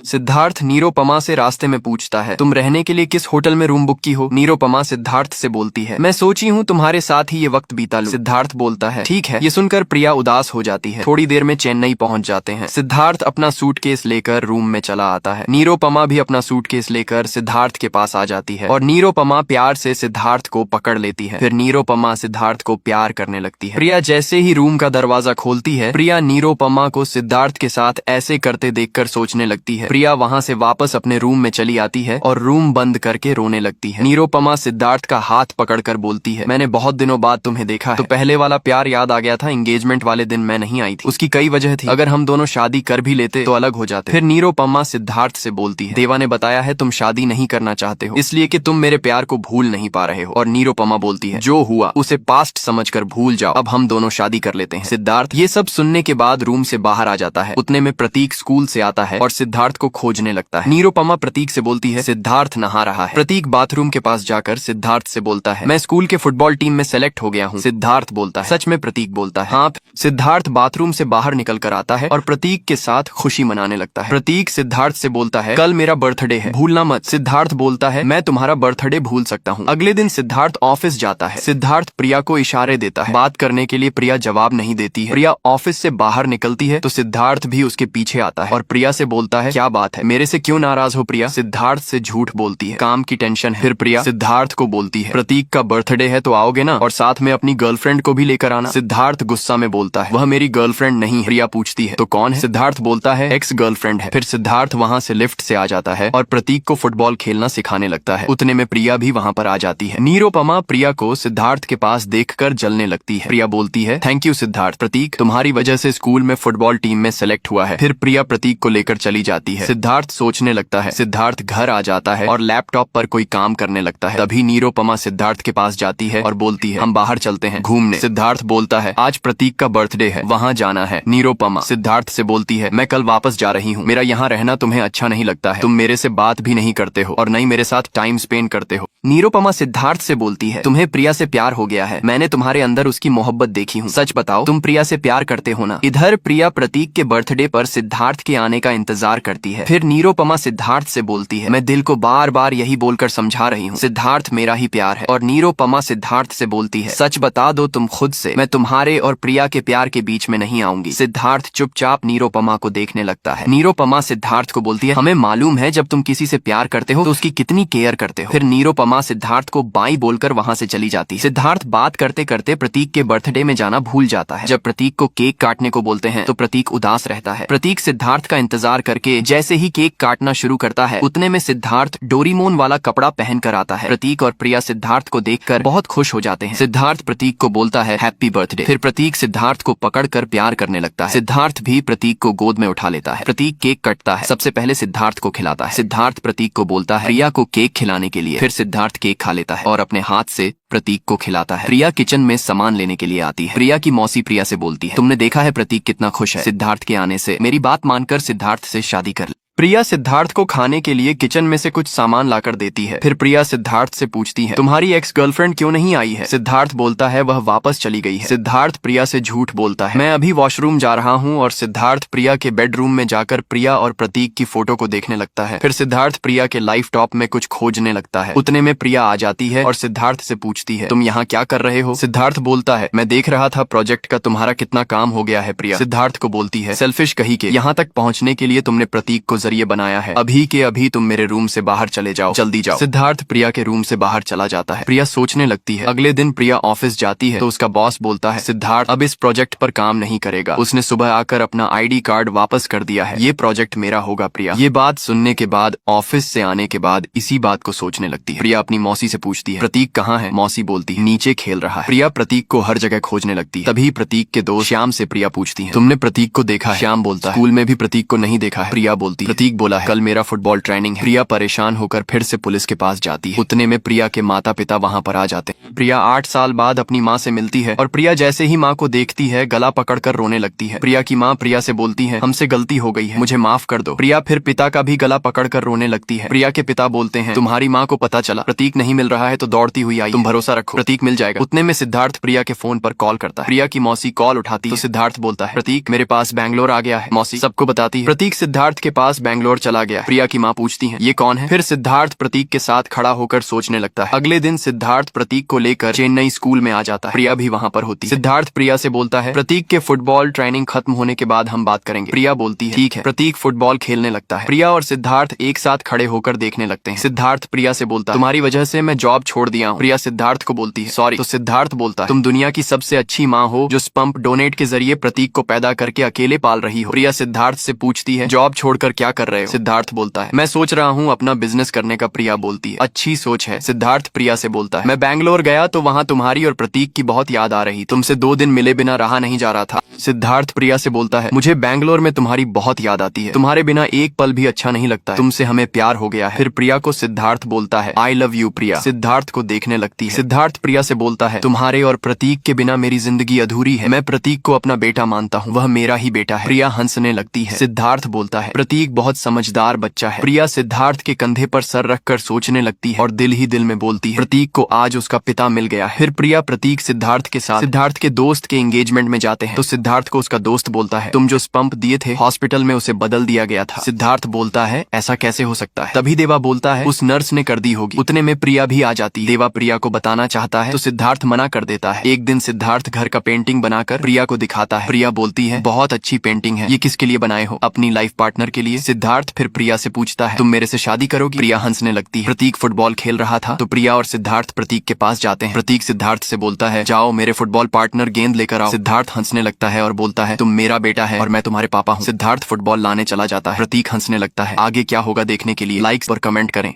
सिद्धार्थ निरुपमा से रास्ते में पूछता है, तुम रहने के लिए किस होटल में रूम बुक की हो? निरुपमा सिद्धार्थ से बोलती है, मैं सोची हूँ तुम्हारे साथ ही ये वक्त बीता लूं। सिद्धार्थ बोलता है, ठीक है। ये सुनकर प्रिया उदास हो जाती है। थोड़ी देर में चेन्नई पहुंच जाते हैं। सिद्धार्थ अपना सूटकेस लेकर रूम में चला आता है। निरुपमा भी अपना सूटकेस लेकर सिद्धार्थ के पास आ जाती है और निरुपमा प्यार से सिद्धार्थ को पकड़ लेती है। फिर निरुपमा सिद्धार्थ को प्यार करने लगती है। प्रिया जैसे ही रूम का दरवाजा खोलती है, प्रिया निरुपमा को सिद्धार्थ के साथ ऐसे करते देखकर सोचने लगती है। प्रिया वहाँ से वापस अपने रूम में चली आती है और रूम बंद करके रोने लगती है। निरुपमा सिद्धार्थ का हाथ पकड़कर बोलती है, मैंने बहुत दिनों बाद तुम्हें देखा है। तो पहले वाला प्यार याद आ गया था। एंगेजमेंट वाले दिन मैं नहीं आई थी, उसकी कई वजह थी। अगर हम दोनों शादी कर भी लेते तो अलग हो जाते। फिर निरुपमा सिद्धार्थ से बोलती है, देवा ने बताया है तुम शादी नहीं करना चाहते हो, इसलिए कि तुम मेरे प्यार को भूल नहीं पा रहे हो। और निरुपमा बोलती है, जो हुआ उसे पास्ट समझकर भूल जाओ, अब हम दोनों शादी कर लेते हैं। सिद्धार्थ ये सब सुनने के बाद रूम से बाहर आ जाता है। उतने में प्रतीक स्कूल से आता है और सिद्धार्थ को खोजने लगता है। निरुपमा प्रतीक से बोलती है, सिद्धार्थ नहा रहा है। प्रतीक बाथरूम के पास जाकर सिद्धार्थ से बोलता है, मैं स्कूल के फुटबॉल टीम में सेलेक्ट हो गया हूँ। सिद्धार्थ बोलता है, सच में? प्रतीक बोलता है, हाँ। सिद्धार्थ बाथरूम से बाहर निकल कर आता है और प्रतीक के साथ खुशी मनाने लगता है। प्रतीक सिद्धार्थ से बोलता है, कल मेरा बर्थडे है, भूलना मत। सिद्धार्थ बोलता है, मैं तुम्हारा बर्थडे भूल सकता हूँ। अगले दिन सिद्धार्थ ऑफिस जाता है। सिद्धार्थ प्रिया को इशारे देता है बात करने के लिए। प्रिया जवाब नहीं देती है। प्रिया ऑफिस से बाहर निकलती है तो सिद्धार्थ भी उसके पीछे आता है और प्रिया से बोलता है, क्या बात है, मेरे से क्यों नाराज हो? प्रिया सिद्धार्थ से झूठ बोलती है, काम की टेंशन है। फिर प्रिया सिद्धार्थ को बोलती है, प्रतीक का बर्थडे है तो आओगे ना, और साथ में अपनी गर्लफ्रेंड को भी लेकर आना। सिद्धार्थ गुस्सा में बोलता है, वह मेरी गर्लफ्रेंड नहीं है। प्रिया पूछती है, तो कौन है? सिद्धार्थ बोलता है, एक्स गर्लफ्रेंड है। फिर सिद्धार्थ वहाँ से लिफ्ट से आ जाता है और प्रतीक को फुटबॉल खेलना सिखाने लगता है। उतने में प्रिया भी वहाँ पर आ जाती है। निरुपमा प्रिया को सिद्धार्थ के पास देखकर जलने लगती है। प्रिया बोलती है, थैंक यू सिद्धार्थ, प्रतीक तुम्हारी वजह से स्कूल में फुटबॉल टीम में सेलेक्ट हुआ है। फिर प्रिया प्रतीक को लेकर चली जाती है। सिद्धार्थ सोचने लगता है। सिद्धार्थ घर आ जाता है और लैपटॉप पर कोई काम करने लगता है। तभी निरुपमा सिद्धार्थ के पास जाती है और बोलती है, हम बाहर चलते हैं घूमने। सिद्धार्थ बोलता है, आज प्रतीक का बर्थडे है, वहाँ जाना है। निरुपमा सिद्धार्थ से बोलती है, मैं कल वापस जा रही हूँ, मेरा यहाँ रहना तुम्हें अच्छा नहीं लगता है, तुम मेरे से बात भी नहीं करते हो और न ही मेरे साथ टाइम स्पेंड करते हो। निरुपमा सिद्धार्थ से बोलती है, तुम्हें प्रिया से प्यार हो गया है, मैंने तुम्हारे अंदर उसकी मोहब्बत देखी हूँ, सच बताओ तुम प्रिया से प्यार करते हो ना? इधर प्रिया प्रतीक के बर्थडे पर सिद्धार्थ के आने का इंतजार करती है। फिर निरुपमा सिद्धार्थ से बोलती है, मैं दिल को बार बार यही बोलकर समझा रही हूँ, सिद्धार्थ मेरा ही प्यार है। और निरुपमा सिद्धार्थ से बोलती है, सच बता दो तुम खुद से, मैं तुम्हारे और प्रिया के प्यार के बीच में नहीं आऊंगी। सिद्धार्थ चुपचाप निरुपमा को देखने लगता है। निरुपमा सिद्धार्थ को बोलती है, हमें मालूम है जब तुम किसी से प्यार करते हो तो उसकी कितनी केयर करते हो। फिर निरुपमा सिद्धार्थ को बाई बोलकर वहाँ से चली जाती है। सिद्धार्थ बात करते करते प्रतीक के बर्थडे में जाना भूल जाता है। जब प्रतीक को केक काटने को बोलते हैं तो प्रतीक उदास रहता है। प्रतीक सिद्धार्थ का इंतजार करके जैसे ही केक काटना शुरू करता है, उतने में सिद्धार्थ डोरीमोन वाला कपड़ा पहन कर आता है। प्रतीक और प्रिया सिद्धार्थ को देखकर बहुत खुश हो जाते हैं। सिद्धार्थ प्रतीक को बोलता है, हैप्पी बर्थडे। फिर प्रतीक सिद्धार्थ को पकड़कर प्यार करने लगता है। सिद्धार्थ भी प्रतीक को गोद में उठा लेता है। प्रतीक केक कटता है, सबसे पहले सिद्धार्थ को खिलाता है। सिद्धार्थ प्रतीक को बोलता है प्रिया को केक खिलाने के लिए। फिर सिद्धार्थ केक खा लेता है और अपने हाथ से प्रतीक को खिलाता है। प्रिया किचन में सामान लेने के लिए आती है। प्रिया की मौसी प्रिया से बोलती है, तुमने देखा है प्रतीक कितना खुश है सिद्धार्थ के आने से, मेरी बात मानकर सिद्धार्थ से शादी कर ले। प्रिया सिद्धार्थ को खाने के लिए किचन में से कुछ सामान लाकर देती है। फिर प्रिया सिद्धार्थ से पूछती है, तुम्हारी एक्स गर्लफ्रेंड क्यों नहीं आई है? सिद्धार्थ बोलता है, वह वापस चली गई है। सिद्धार्थ प्रिया से झूठ बोलता है, मैं अभी वॉशरूम जा रहा हूँ। और सिद्धार्थ प्रिया के बेडरूम में जाकर प्रिया और प्रतीक की फोटो को देखने लगता है। फिर सिद्धार्थ प्रिया के लैपटॉप में कुछ खोजने लगता है। उतने में प्रिया आ जाती है और सिद्धार्थ से पूछती है, तुम यहाँ क्या कर रहे हो? सिद्धार्थ बोलता है, मैं देख रहा था प्रोजेक्ट का तुम्हारा कितना काम हो गया है। प्रिया सिद्धार्थ को बोलती है, सेल्फिश कहीं के, यहाँ तक पहुँचने के लिए तुमने प्रतीक को जरिए बनाया है, अभी के अभी तुम मेरे रूम से बाहर चले जाओ, जल्दी जाओ। सिद्धार्थ प्रिया के रूम से बाहर चला जाता है। प्रिया सोचने लगती है। अगले दिन प्रिया ऑफिस जाती है तो उसका बॉस बोलता है, सिद्धार्थ अब इस प्रोजेक्ट पर काम नहीं करेगा, उसने सुबह आकर अपना आईडी कार्ड वापस कर दिया है, ये प्रोजेक्ट मेरा होगा। प्रिया ये बात सुनने के बाद ऑफिस से आने के बाद इसी बात को सोचने लगती है। प्रिया अपनी मौसी से पूछती है, प्रतीक कहाँ है? मौसी बोलती है, नीचे खेल रहा है। प्रिया प्रतीक को हर जगह खोजने लगती है। तभी प्रतीक के दोस्त श्याम से प्रिया पूछती है, तुमने प्रतीक को देखा है? श्याम बोलता है, स्कूल में भी प्रतीक को नहीं देखा है। प्रिया बोलती है, प्रतीक बोला है कल मेरा फुटबॉल ट्रेनिंग है। प्रिया परेशान होकर फिर से पुलिस के पास जाती है। उतने में प्रिया के माता पिता वहाँ पर आ जाते हैं। प्रिया 8 साल बाद अपनी माँ से मिलती है और प्रिया जैसे ही माँ को देखती है गला पकड़कर रोने लगती है। प्रिया की माँ प्रिया से बोलती है, हमसे गलती हो गई है, मुझे माफ कर दो। प्रिया फिर पिता का भी गला पकड़कर रोने लगती है। प्रिया के पिता बोलते हैं, तुम्हारी माँ को पता चला प्रतीक नहीं मिल रहा है तो दौड़ती हुई आई, तुम भरोसा रखो प्रतीक मिल जाएगा। उतने में सिद्धार्थ प्रिया के फोन पर कॉल करता है। प्रिया की मौसी कॉल उठाती है तो सिद्धार्थ बोलता है, प्रतीक मेरे पास बैंगलोर आ गया है। मौसी सबको बताती है। प्रतीक सिद्धार्थ के पास बैंगलोर चला गया। प्रिया की माँ पूछती है ये कौन है। फिर सिद्धार्थ प्रतीक के साथ खड़ा होकर सोचने लगता है। अगले दिन सिद्धार्थ प्रतीक को लेकर चेन्नई स्कूल में आ जाता है। प्रिया भी वहाँ पर होती है। सिद्धार्थ प्रिया से बोलता है प्रतीक के फुटबॉल ट्रेनिंग खत्म होने के बाद हम बात करेंगे। प्रिया बोलती है ठीक है। प्रतीक फुटबॉल खेलने लगता है। प्रिया और सिद्धार्थ एक साथ खड़े होकर देखने लगते हैं। सिद्धार्थ प्रिया से बोलता है तुम्हारी वजह से मैं जॉब छोड़ दिया हूँ। प्रिया सिद्धार्थ को बोलती है सॉरी। तो सिद्धार्थ बोलता है तुम दुनिया की सबसे अच्छी माँ हो जो स्पम्प डोनेट के जरिए प्रतीक को पैदा करके अकेले पाल रही हो। प्रिया सिद्धार्थ से पूछती है जॉब छोड़कर क्या कर रहे हो। सिद्धार्थ बोलता है मैं सोच रहा हूँ अपना बिजनेस करने का। प्रिया बोलती है अच्छी सोच है। सिद्धार्थ प्रिया से बोलता है मैं बैंगलोर गया तो वहाँ तुम्हारी और प्रतीक की बहुत याद आ रही। तुमसे 2 दिन मिले बिना रहा नहीं जा रहा था। सिद्धार्थ प्रिया से बोलता है मुझे बैंगलोर में तुम्हारी बहुत याद आती है। तुम्हारे बिना एक पल भी अच्छा नहीं लगता है। तुमसे हमें प्यार हो गया है। फिर प्रिया को सिद्धार्थ बोलता है आई लव यू। प्रिया सिद्धार्थ को देखने लगती है। सिद्धार्थ प्रिया से बोलता है तुम्हारे और प्रतीक के बिना मेरी जिंदगी अधूरी है। मैं प्रतीक को अपना बेटा मानता हूँ। वह मेरा ही बेटा है। प्रिया हंसने लगती है। सिद्धार्थ बोलता है प्रतीक बहुत समझदार बच्चा है। प्रिया सिद्धार्थ के कंधे पर सर रखकर सोचने लगती है और दिल ही दिल में बोलती है प्रतीक को आज उसका पिता मिल गया है। फिर प्रिया प्रतीक सिद्धार्थ के साथ सिद्धार्थ के दोस्त के एंगेजमेंट में जाते हैं तो सिद्धार्थ को उसका दोस्त बोलता है तुम जो पंप दिए थे हॉस्पिटल में उसे बदल दिया गया था। सिद्धार्थ बोलता है ऐसा कैसे हो सकता है। तभी देवा बोलता है उस नर्स ने कर दी होगी। उतने में प्रिया भी आ जाती है। देवा प्रिया को बताना चाहता है तो सिद्धार्थ मना कर देता है। एक दिन सिद्धार्थ घर का पेंटिंग बनाकर प्रिया को दिखाता है। प्रिया बोलती है बहुत अच्छी पेंटिंग है। ये किसके लिए बनाए हो। अपनी लाइफ पार्टनर के लिए। सिद्धार्थ फिर प्रिया से पूछता है तुम मेरे से शादी करोगी। प्रिया हंसने लगती है। प्रतीक फुटबॉल खेल रहा था तो प्रिया और सिद्धार्थ प्रतीक के पास जाते हैं। प्रतीक सिद्धार्थ से बोलता है जाओ मेरे फुटबॉल पार्टनर गेंद लेकर आओ। सिद्धार्थ हंसने लगता है और बोलता है तुम मेरा बेटा है और मैं तुम्हारे पापा हूँ। सिद्धार्थ फुटबॉल लाने चला जाता है। प्रतीक हंसने लगता है। आगे क्या होगा देखने के लिए लाइक्स और कमेंट करें।